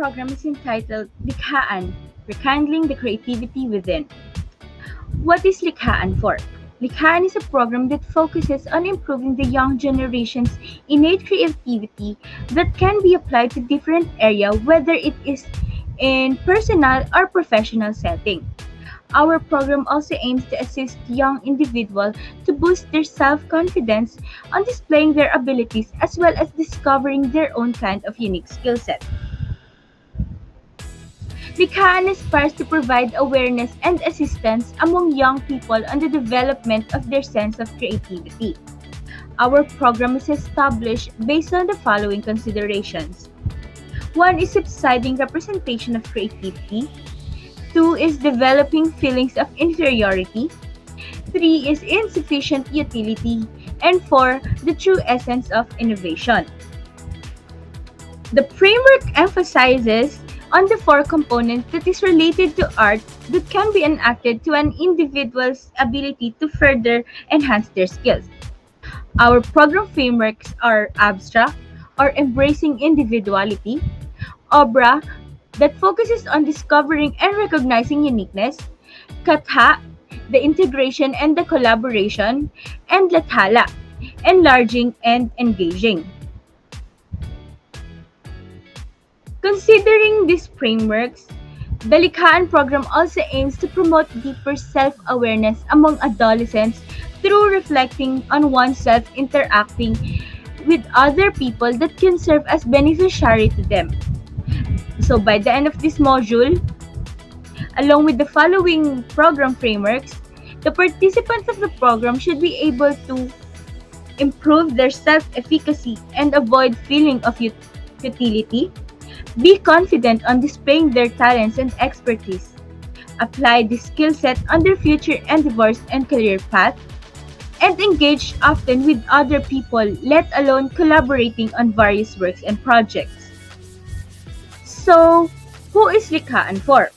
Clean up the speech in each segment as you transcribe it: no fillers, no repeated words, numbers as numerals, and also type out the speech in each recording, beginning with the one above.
program is entitled Likhaan, Rekindling the Creativity Within. What is Likhaan for? Likhaan is a program that focuses on improving the young generation's innate creativity that can be applied to different areas, whether it is in personal or professional setting. Our program also aims to assist young individuals to boost their self-confidence on displaying their abilities as well as discovering their own kind of unique skill set. Likhaan aspires to provide awareness and assistance among young people on the development of their sense of creativity. Our program is established based on the following considerations. One is subsiding representation of creativity. Two is developing feelings of inferiority. Three is insufficient utility. And four, the true essence of innovation. The framework emphasizes on the four components that is related to art that can be enacted to an individual's ability to further enhance their skills. Our program frameworks are abstract or embracing individuality, obra that focuses on discovering and recognizing uniqueness, katha, the integration and the collaboration, and lathala, enlarging and engaging. Considering these frameworks, the Likhaan program also aims to promote deeper self-awareness among adolescents through reflecting on oneself, interacting with other people that can serve as beneficiary to them. So by the end of this module, along with the following program frameworks, the participants of the program should be able to improve their self-efficacy and avoid feeling of futility, be confident on displaying their talents and expertise, apply the skill set on their future endeavors and career path, and engage often with other people, let alone collaborating on various works and projects. So, who is Likhaan for?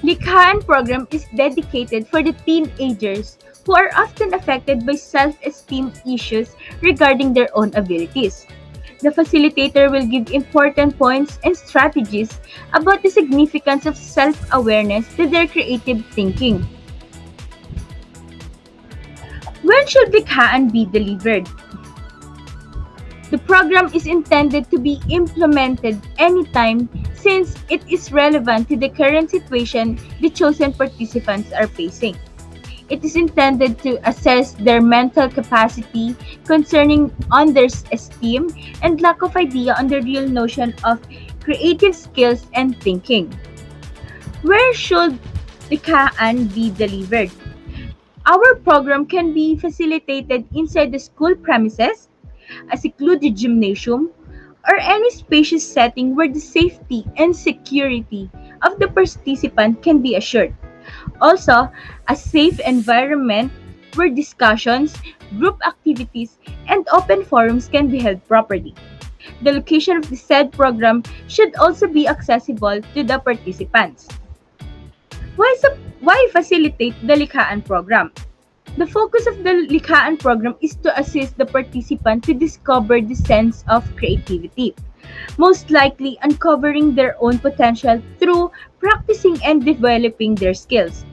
Likhaan program is dedicated for the teenagers who are often affected by self-esteem issues regarding their own abilities. The facilitator will give important points and strategies about the significance of self-awareness to their creative thinking. When should Likhaan be delivered? The program is intended to be implemented anytime since it is relevant to the current situation the chosen participants are facing. It is intended to assess their mental capacity concerning on their esteem and lack of idea on the real notion of creative skills and thinking. Where should Likhaan be delivered? Our program can be facilitated inside the school premises, a secluded gymnasium, or any spacious setting where the safety and security of the participant can be assured. Also, a safe environment where discussions, group activities, and open forums can be held properly. The location of the said program should also be accessible to the participants. Why facilitate the Likhaan program? The focus of the Likhaan program is to assist the participant to discover the sense of creativity, most likely uncovering their own potential through practicing and developing their skills.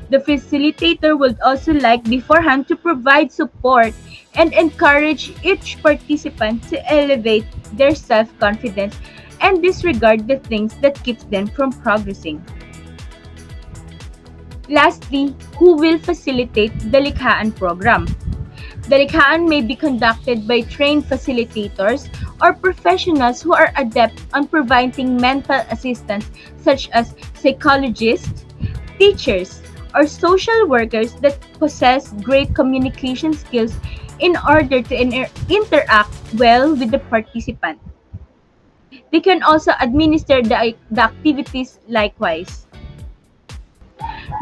The facilitator would also like beforehand to provide support and encourage each participant to elevate their self-confidence and disregard the things that keeps them from progressing. Lastly, who will facilitate the Likhaan program? The Likhaan may be conducted by trained facilitators or professionals who are adept on providing mental assistance such as psychologists, teachers, or social workers that possess great communication skills in order to interact well with the participant. They can also administer the activities likewise.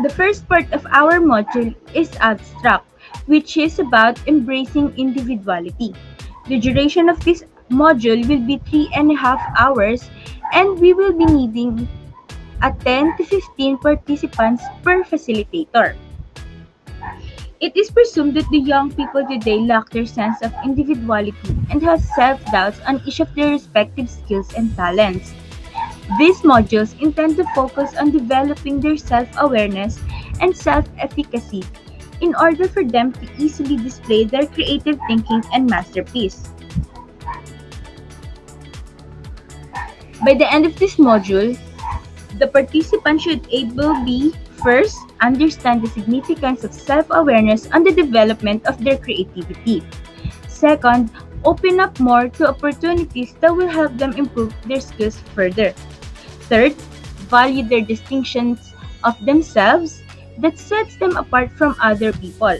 The first part of our module is abstract, which is about embracing individuality. The duration of this module will be 3.5 hours and we will be needing a 10 to 15 participants per facilitator. It is presumed that the young people today lack their sense of individuality and have self-doubts on each of their respective skills and talents. These modules intend to focus on developing their self-awareness and self-efficacy in order for them to easily display their creative thinking and masterpiece. By the end of this module, the participant should able be first understand the significance of self-awareness on the development of their creativity. Second, open up more to opportunities that will help them improve their skills further. Third, value their distinctions of themselves that sets them apart from other people.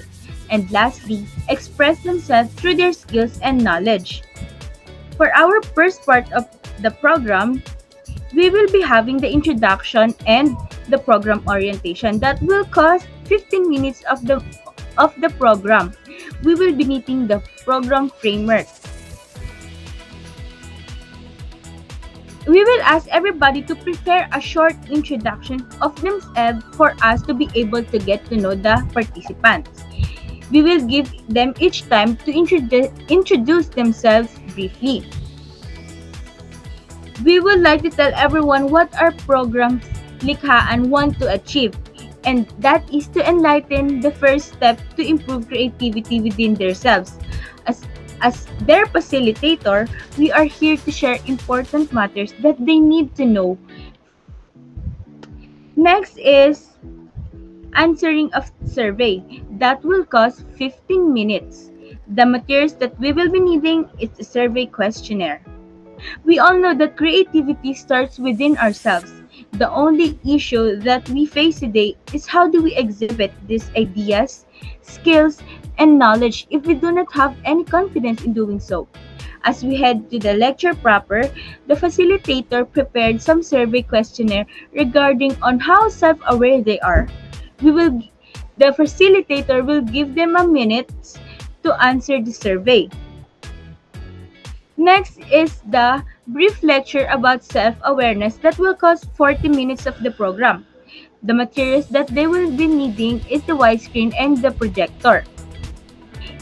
And lastly, express themselves through their skills and knowledge. For our first part of the program, we will be having the introduction and the program orientation that will cost 15 minutes of the program. We will be meeting the program framework. We will ask everybody to prepare a short introduction of themselves for us to be able to get to know the participants. We will give them each time to introduce themselves briefly. We would like to tell everyone what our programs Likhaan want to achieve, and that is to enlighten the first step to improve creativity within themselves. As their facilitator, we are here to share important matters that they need to know. Next is answering a survey that will cost 15 minutes. The materials that we will be needing is a survey questionnaire. We all know that creativity starts within ourselves. The only issue that we face today is how do we exhibit these ideas, skills, and knowledge if we do not have any confidence in doing so. As we head to the lecture proper, the facilitator prepared some survey questionnaire regarding on how self-aware they are. The facilitator will give them a minute to answer the survey. Next is the brief lecture about self-awareness that will cost 40 minutes of the program. The materials that they will be needing is the widescreen and the projector.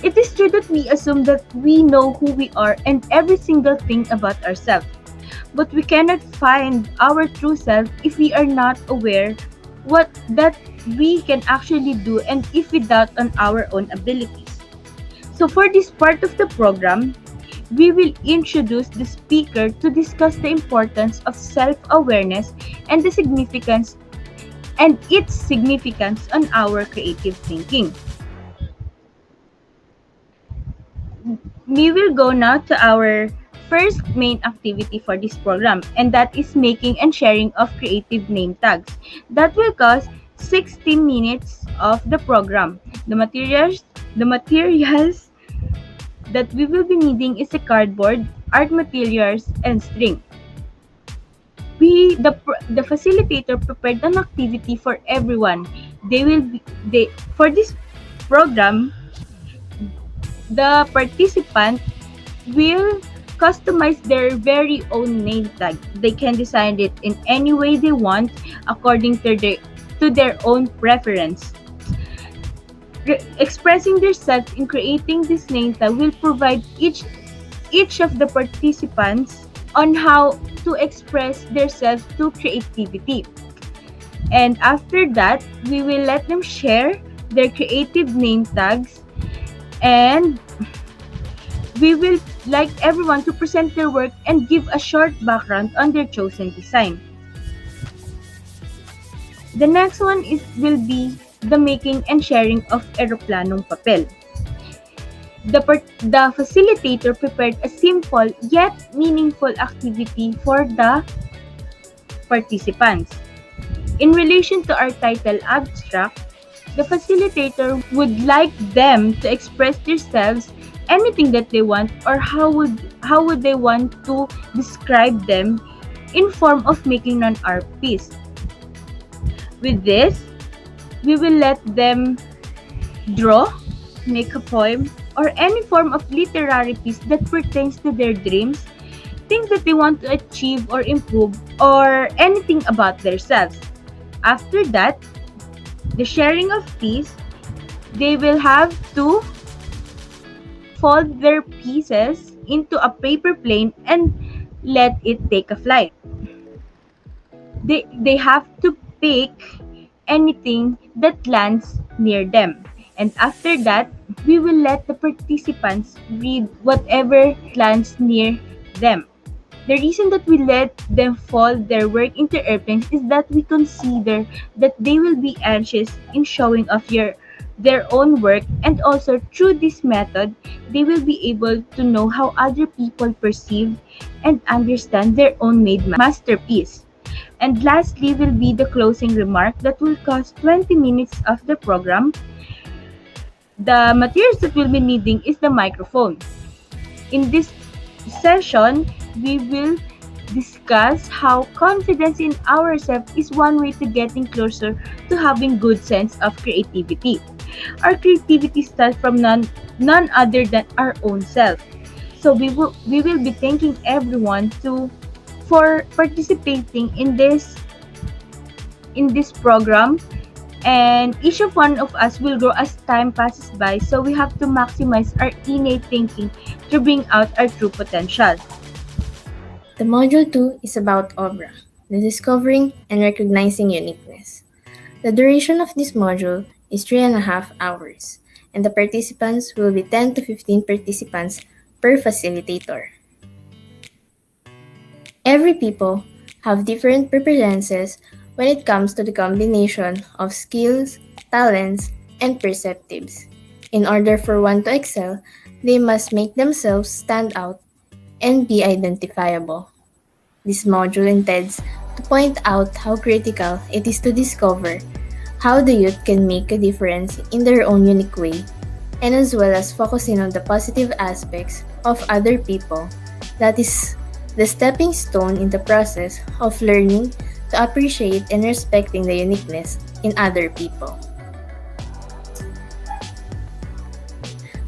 It is true that we assume that we know who we are and every single thing about ourselves. But we cannot find our true self if we are not aware what that we can actually do and if we doubt on our own abilities. So for this part of the program, we will introduce the speaker to discuss the importance of self-awareness and the significance and its significance on our creative thinking. We will go now to our first main activity for this program, and that is making and sharing of creative name tags. That will cost 60 minutes of the program. The materials that we will be needing is a cardboard, art materials, and string. The facilitator prepared an activity for everyone. For this program, the participant will customize their very own name tag. They can design it in any way they want according to their own preference. Expressing themselves in creating this name tag will provide each of the participants on how to express themselves through creativity. And after that, we will let them share their creative name tags, and we will like everyone to present their work and give a short background on their chosen design. The next one will be the making and sharing of eroplanong papel. The facilitator prepared a simple yet meaningful activity for the participants. In relation to our title abstract, the facilitator would like them to express themselves anything that they want, or how would they want to describe them in form of making an art piece. With this, we will let them draw, make a poem, or any form of literary piece that pertains to their dreams, things that they want to achieve or improve, or anything about themselves. After that, the sharing of piece, they will have to fold their pieces into a paper plane and let it take a flight. They have to pick anything that lands near them. And after that, we will let the participants read whatever lands near them. The reason that we let them fold their work into airplanes is that we consider that they will be anxious in showing off their own work, and also through this method they will be able to know how other people perceive and understand their own made masterpiece. And lastly will be the closing remark that will cost 20 minutes of the program. The materials that we'll be needing is the microphone. In this session, we will discuss how confidence in ourselves is one way to getting closer to having good sense of creativity. Our creativity starts from none other than our own self. So we will be thanking everyone to for participating in this program, and each of one of us will grow as time passes by, so we have to maximize our innate thinking to bring out our true potential. The Module 2 is about Obra, the discovering and recognizing uniqueness. The duration of this module is 3.5 hours, and the participants will be 10 to 15 participants per facilitator. Every people have different preferences when it comes to the combination of skills, talents, and perceptives. In order for one to excel, they must make themselves stand out and be identifiable. This module intends to point out how critical it is to discover how the youth can make a difference in their own unique way, and as well as focusing on the positive aspects of other people. That is the stepping stone in the process of learning to appreciate and respecting the uniqueness in other people.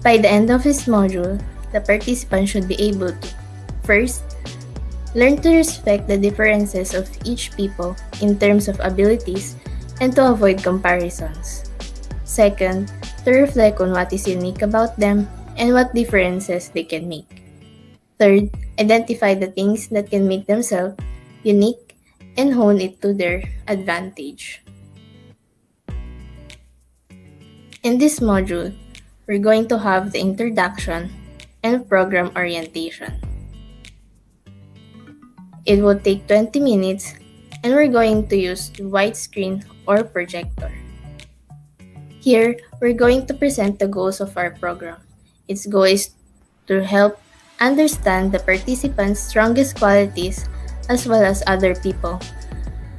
By the end of this module, the participant should be able to first, learn to respect the differences of each people in terms of abilities and to avoid comparisons. Second, to reflect on what is unique about them and what differences they can make. Third, identify the things that can make themselves unique and hone it to their advantage. In this module, we're going to have the introduction and program orientation. It will take 20 minutes and we're going to use the widescreen or projector. Here, we're going to present the goals of our program. Its goal is to help understand the participants' strongest qualities as well as other people.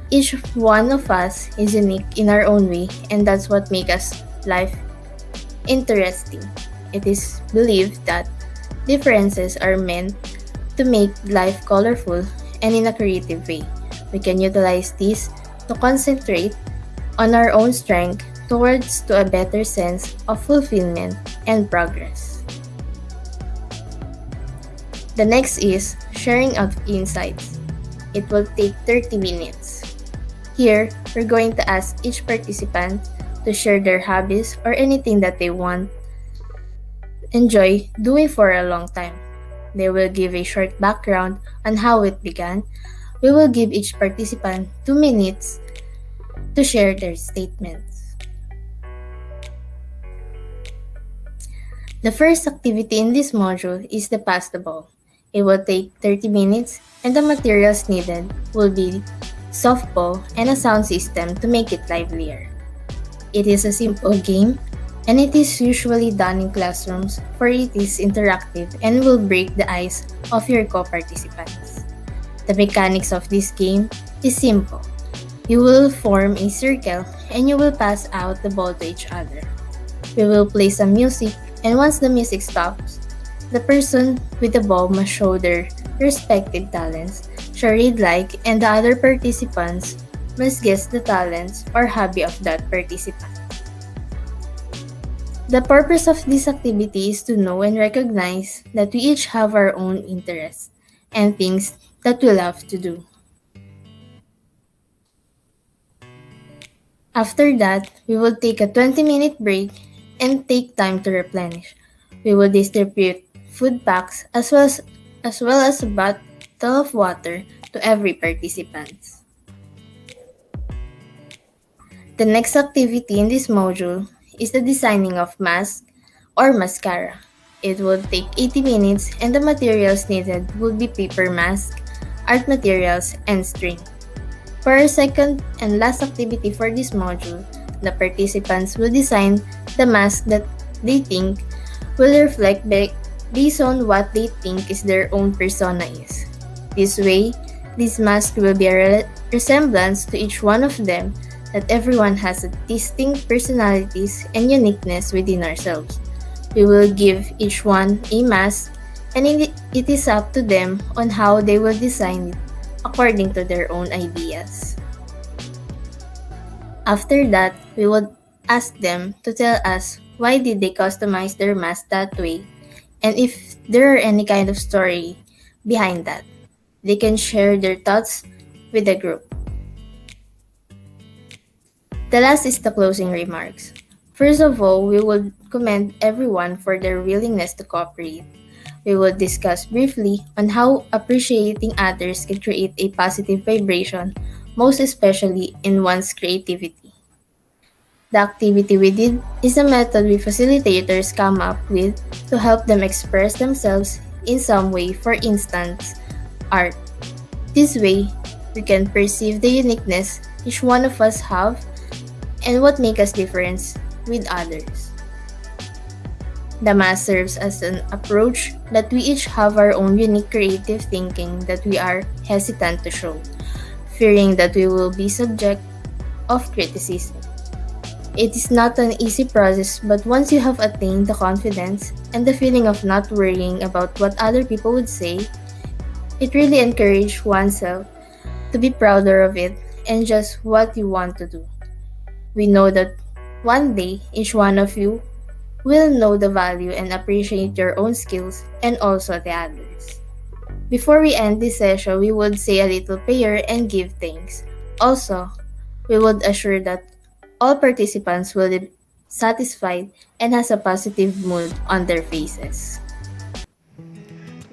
Each one of us is unique in our own way, and that's what makes us life interesting. It is believed that differences are meant to make life colorful and in a creative way. We can utilize this to concentrate on our own strength towards to a better sense of fulfillment and progress. The next is sharing of insights. It will take 30 minutes. Here, we're going to ask each participant to share their hobbies or anything that they enjoy doing for a long time. They will give a short background on how it began. We will give each participant 2 minutes to share their statements. The first activity in this module is the pass the ball. It will take 30 minutes and the materials needed will be softball and a sound system to make it livelier. It is a simple game and it is usually done in classrooms for it is interactive and will break the ice of your co-participants. The mechanics of this game is simple. You will form a circle and you will pass out the ball to each other. We will play some music, and once the music stops, the person with the ball must show their respective talents, charade like, and the other participants must guess the talents or hobby of that participant. The purpose of this activity is to know and recognize that we each have our own interests and things that we love to do. After that, we will take a 20-minute break and take time to replenish. We will distribute food packs as well as a bottle of water to every participant. The next activity in this module is the designing of mask or mascara. It will take 80 minutes and the materials needed will be paper mask, art materials, and string. For our second and last activity for this module, the participants will design the mask that they think will reflect based on what they think is their own persona is. This way, this mask will be a resemblance to each one of them that everyone has a distinct personalities and uniqueness within ourselves. We will give each one a mask and it is up to them on how they will design it according to their own ideas. After that, we would ask them to tell us why did they customize their mask that way and if there are any kind of story behind that. They can share their thoughts with the group. The last is the closing remarks. First of all, we would commend everyone for their willingness to cooperate. We will discuss briefly on how appreciating others can create a positive vibration, most especially in one's creativity. The activity we did is a method we facilitators come up with to help them express themselves in some way, for instance, art. This way, we can perceive the uniqueness each one of us have and what makes us different with others. The mask serves as an approach that we each have our own unique creative thinking that we are hesitant to show, fearing that we will be subject of criticism. It is not an easy process, but once you have attained the confidence and the feeling of not worrying about what other people would say, it really encourages oneself to be prouder of it and just what you want to do. We know that one day each one of you will know the value and appreciate your own skills and also the others. Before we end this session, we would say a little prayer and give thanks. Also, we would assure that all participants will be satisfied and has a positive mood on their faces.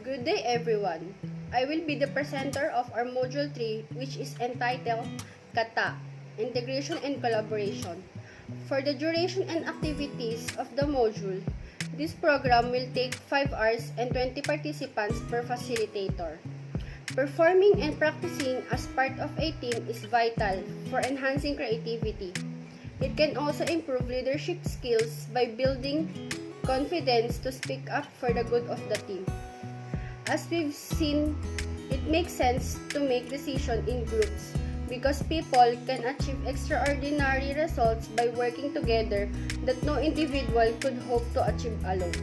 Good day everyone. I will be the presenter of our Module 3 which is entitled Kata, Integration and Collaboration. For the duration and activities of the module, this program will take 5 hours and 20 participants per facilitator. Performing and practicing as part of a team is vital for enhancing creativity. It can also improve leadership skills by building confidence to speak up for the good of the team. As we've seen, it makes sense to make decisions in groups because people can achieve extraordinary results by working together that no individual could hope to achieve alone.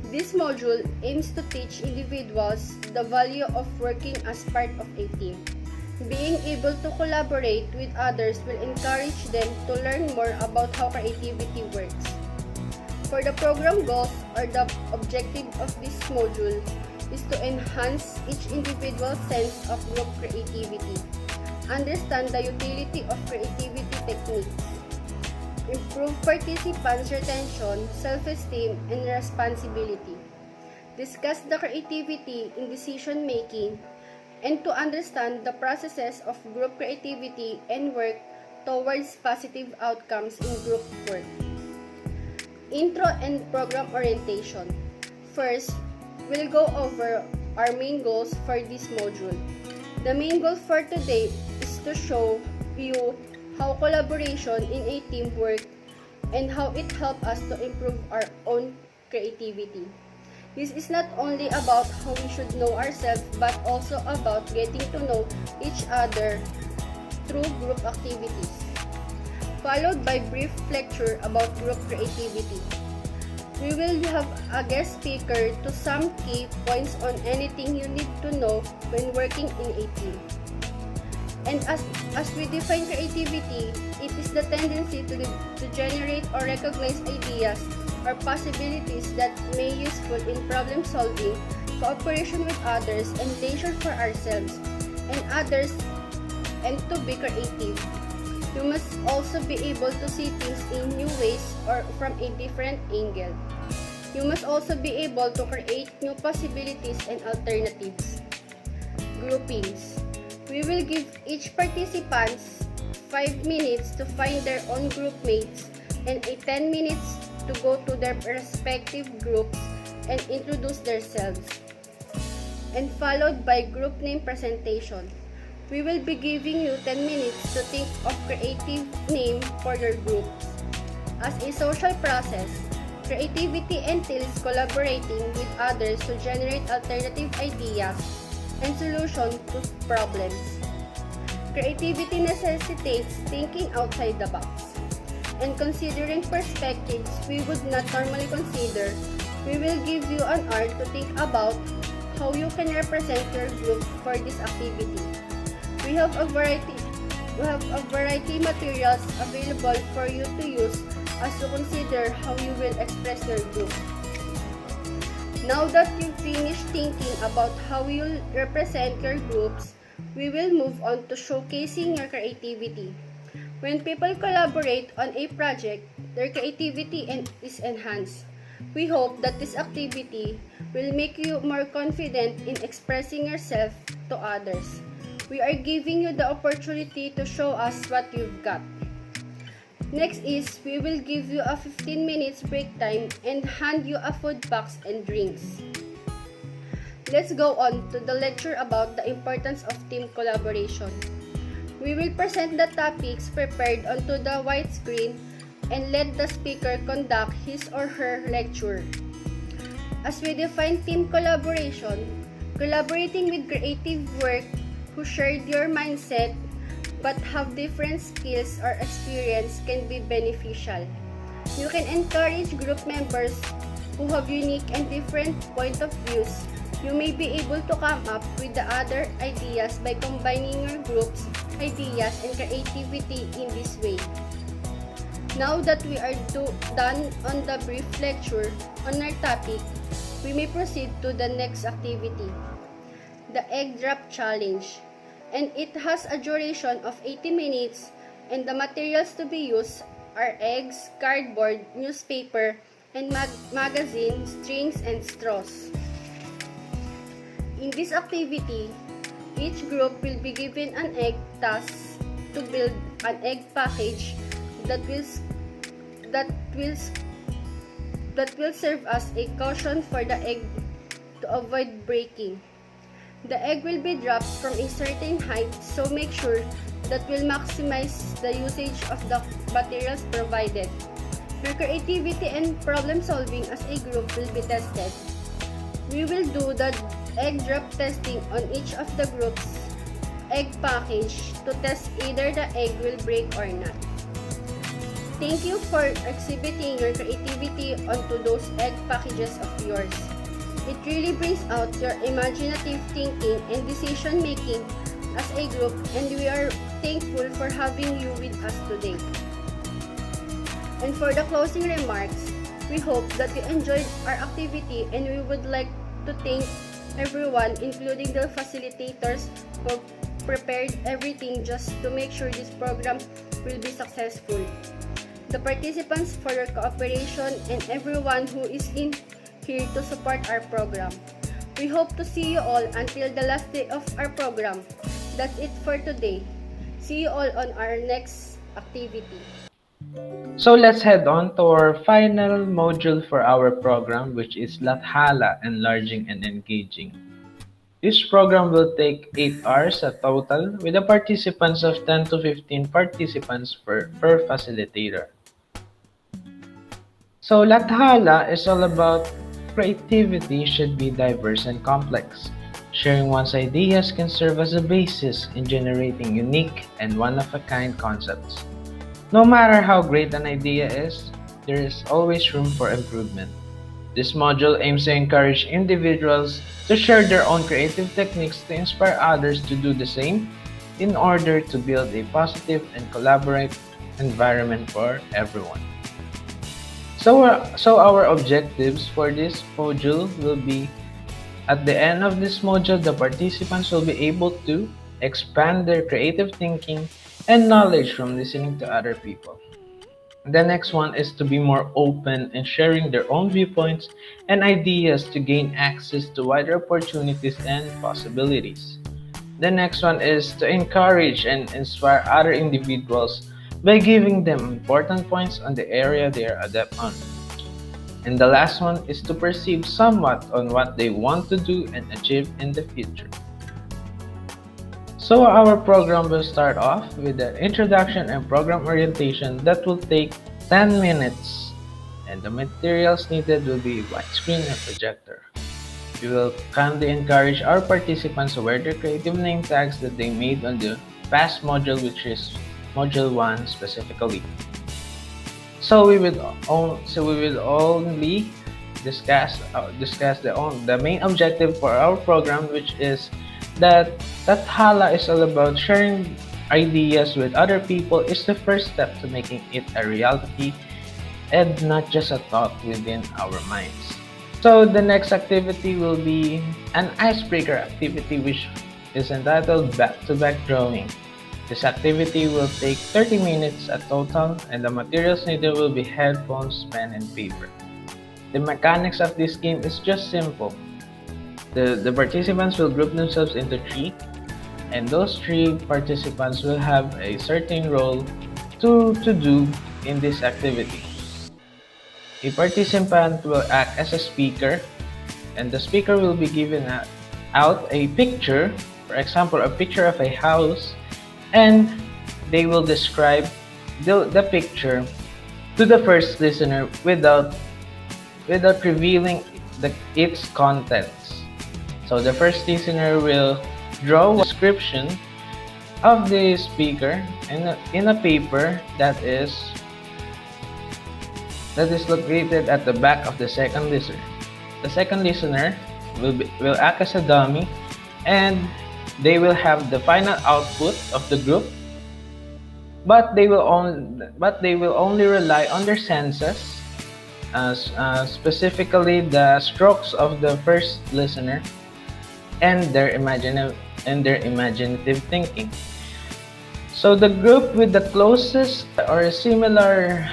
This module aims to teach individuals the value of working as part of a team. Being able to collaborate with others will encourage them to learn more about how creativity works. For the program goals or the objective of this module is to enhance each individual's sense of group creativity, understand the utility of creativity techniques, improve participants' retention, self-esteem, and responsibility, discuss the creativity in decision-making, and to understand the processes of group creativity and work towards positive outcomes in group work. Intro and program orientation. First, we'll go over our main goals for this module. The main goal for today is to show you how collaboration in a team works and how it helps us to improve our own creativity. This is not only about how we should know ourselves but also about getting to know each other through group activities, followed by brief lecture about group creativity. We will have a guest speaker to some key points on anything you need to know when working in a team. And as we define creativity, it is the tendency to generate or recognize ideas or possibilities that may be useful in problem solving, cooperation with others, and leisure for ourselves and others, and to be creative. You must also be able to see things in new ways or from a different angle. You must also be able to create new possibilities and alternatives. Groupings. We will give each participant 5 minutes to find their own group mates, and a 10 minutes to go to their respective groups and introduce themselves, and followed by group name presentation. We will be giving you 10 minutes to think of creative name for your groups. As a social process, creativity entails collaborating with others to generate alternative ideas and solutions to problems. Creativity necessitates thinking outside the box and considering perspectives we would not normally consider. We will give you an hour to think about how you can represent your group for this activity. We have a variety materials available for you to use as you consider how you will express your group. Now that you've finished thinking about how you'll represent your groups, we will move on to showcasing your creativity. When people collaborate on a project, their creativity is enhanced. We hope that this activity will make you more confident in expressing yourself to others. We are giving you the opportunity to show us what you've got. Next is, we will give you a 15 minutes break time and hand you a food box and drinks. Let's go on to the lecture about the importance of team collaboration. We will present the topics prepared onto the white screen and let the speaker conduct his or her lecture. As we define team collaboration, collaborating with creative work who shared your mindset but have different skills or experience can be beneficial. You can encourage group members who have unique and different point of views. You may be able to come up with the other ideas by combining your group's ideas and creativity in this way. Now that we are done on the brief lecture on our topic, we may proceed to the next activity, the Egg Drop Challenge. And it has a duration of 80 minutes, and the materials to be used are eggs, cardboard, newspaper, and magazine, strings, and straws. In this activity, each group will be given an egg task to build an egg package that will serve as a cushion for the egg to avoid breaking. The egg will be dropped from a certain height, so make sure that will maximize the usage of the materials provided. Your creativity and problem solving as a group will be tested. We will do the egg drop testing on each of the group's egg package to test either the egg will break or not. Thank you for exhibiting your creativity onto those egg packages of yours. It really brings out your imaginative thinking and decision making as a group, and we are thankful for having you with us today. And for the closing remarks, we hope that you enjoyed our activity, and we would like to thank everyone, including the facilitators, who prepared everything just to make sure this program will be successful. The participants for your cooperation, and everyone who is in here to support our program. We hope to see you all until the last day of our program. That's it for today. See you all on our next activity. So let's head on to our final module for our program, which is Lathala, Enlarging and Engaging. This program will take 8 hours at total, with the participants of 10 to 15 participants per facilitator. So Lathala is all about creativity should be diverse and complex. Sharing one's ideas can serve as a basis in generating unique and one-of-a-kind concepts. No matter how great an idea is, there is always room for improvement. This module aims to encourage individuals to share their own creative techniques to inspire others to do the same in order to build a positive and collaborative environment for everyone. So our objectives for this module will be, at the end of this module, the participants will be able to expand their creative thinking and knowledge from listening to other people. The next one is to be more open in sharing their own viewpoints and ideas to gain access to wider opportunities and possibilities. The next one is to encourage and inspire other individuals by giving them important points on the area they are adept on. And the last one is to perceive somewhat on what they want to do and achieve in the future. So our program will start off with an introduction and program orientation that will take 10 minutes, and the materials needed will be widescreen and projector. We will kindly encourage our participants to wear their creative name tags that they made on the past module, which is module 1 specifically. So we will only discuss the main objective for our program, which is that Hala is all about sharing ideas with other people is the first step to making it a reality and not just a thought within our minds. So the next activity will be an icebreaker activity, which is entitled back-to-back drawing. This activity will take 30 minutes at total, and the materials needed will be headphones, pen, and paper. The mechanics of this game is just simple. The participants will group themselves into three, and those three participants will have a certain role to do in this activity. A participant will act as a speaker, and the speaker will be given out a picture, for example, a picture of a house, and they will describe the picture to the first listener without revealing its contents. So the first listener will draw a description of the speaker in a paper that is located at the back of the second listener. The second listener will act as a dummy, and they will have the final output of the group, but they will only rely on their senses, specifically the strokes of the first listener and their imaginative thinking. So the group with the closest or a similar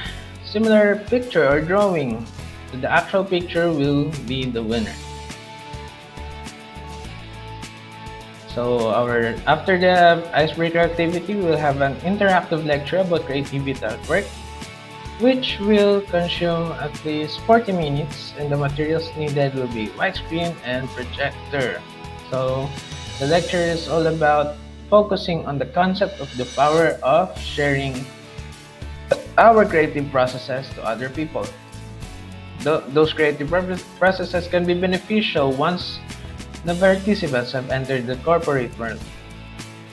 picture or drawing to the actual picture will be the winner. So after the icebreaker activity, we'll have an interactive lecture about creativity at work, which will consume at least 40 minutes, and the materials needed will be widescreen and projector. So the lecture is all about focusing on the concept of the power of sharing our creative processes to other people. Those creative processes can be beneficial once the participants have entered the corporate world.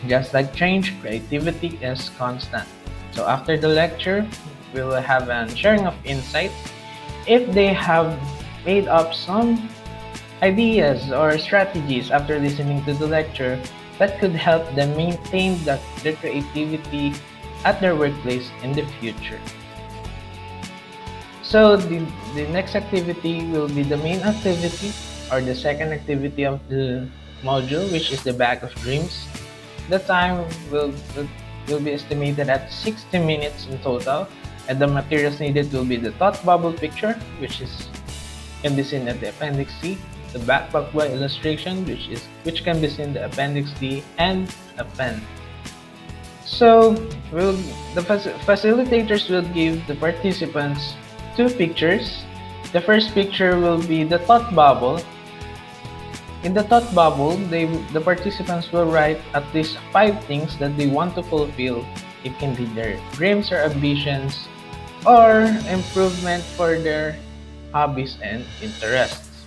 Just like change, creativity is constant. So after the lecture, we will have a sharing of insights. If they have made up some ideas or strategies after listening to the lecture that could help them maintain their creativity at their workplace in the future. So the next activity will be the main activity or the second activity of the module, which is the Bag of Dreams. The time will be estimated at 60 minutes in total, and the materials needed will be the thought bubble picture, which can be seen at the Appendix C, the backpack by illustration, which can be seen in the Appendix D, and a pen. So the facilitators will give the participants two pictures. The first picture will be the thought bubble. In the thought bubble, the participants will write at least 5 things that they want to fulfill. It can be their dreams or ambitions, or improvement for their hobbies and interests.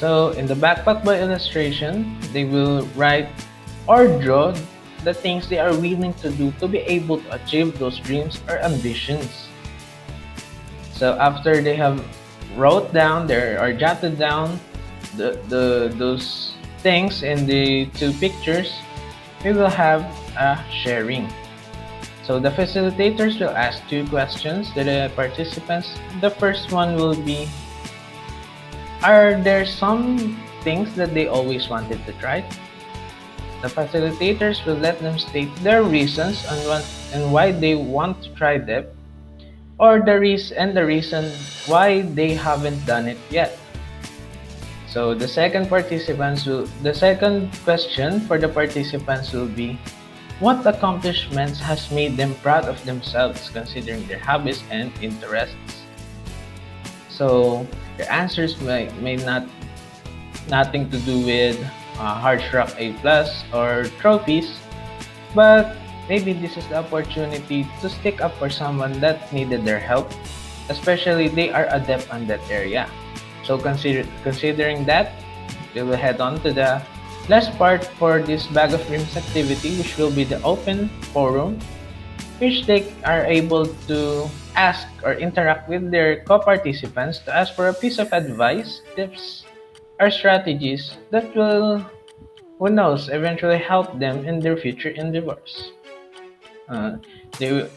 So in the backpack by illustration, they will write or draw the things they are willing to do to be able to achieve those dreams or ambitions. So after they have wrote down or jotted down those things in the two pictures, we will have a sharing. So the facilitators will ask 2 questions to the participants. The first one will be, are there some things that they always wanted to try? The facilitators will let them state their reasons and why they want to try them, or the reason why they haven't done it yet. So the second question for the participants will be, what accomplishments has made them proud of themselves considering their hobbies and interests? So your answers may not nothing to do with hard rock A plus or trophies, but maybe this is the opportunity to stick up for someone that needed their help, especially they are adept on that area. So considering that, we will head on to the last part for this Bag of Dreams activity, which will be the open forum, which they are able to ask or interact with their co-participants to ask for a piece of advice, tips, or strategies that will, who knows, eventually help them in their future endeavors. Uh,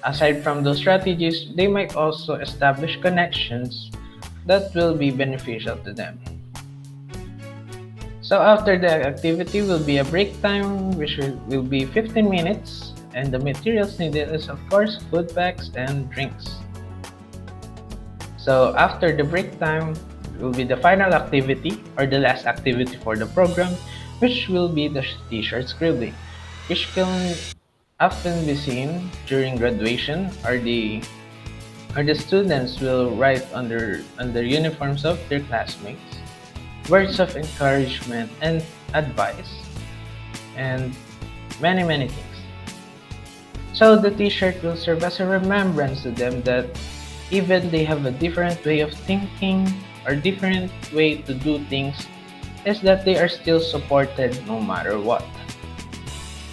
aside from those strategies, they might also establish connections that will be beneficial to them. So after the activity will be a break time, which will be 15 minutes, and the materials needed is of course food packs and drinks. So after the break time will be the final activity or the last activity for the program, which will be the t-shirt scribbling, which can often be seen during graduation, or the students will write on their uniforms of their classmates words of encouragement and advice, and many things. So the t-shirt will serve as a remembrance to them that even they have a different way of thinking or different way to do things, is that they are still supported no matter what.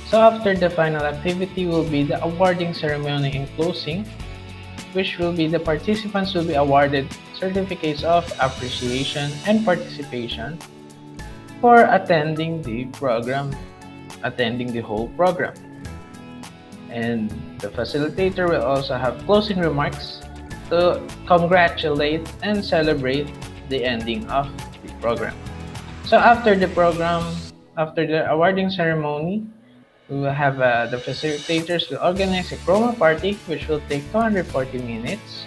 So after the final activity will be the awarding ceremony and closing, which will be the participants will be awarded certificates of appreciation and participation for attending the whole program. And the facilitator will also have closing remarks to congratulate and celebrate the ending of the program. So after the awarding ceremony, we will have the facilitators will organize a promo party, which will take 240 minutes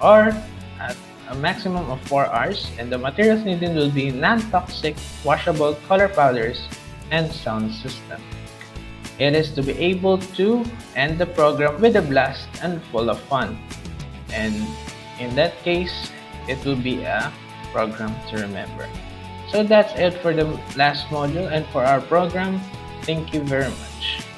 or at a maximum of 4 hours, and the materials needed will be non-toxic, washable color powders, and sound system. It is to be able to end the program with a blast and full of fun. And in that case, it will be a program to remember. So that's it for the last module and for our program. Thank you very much.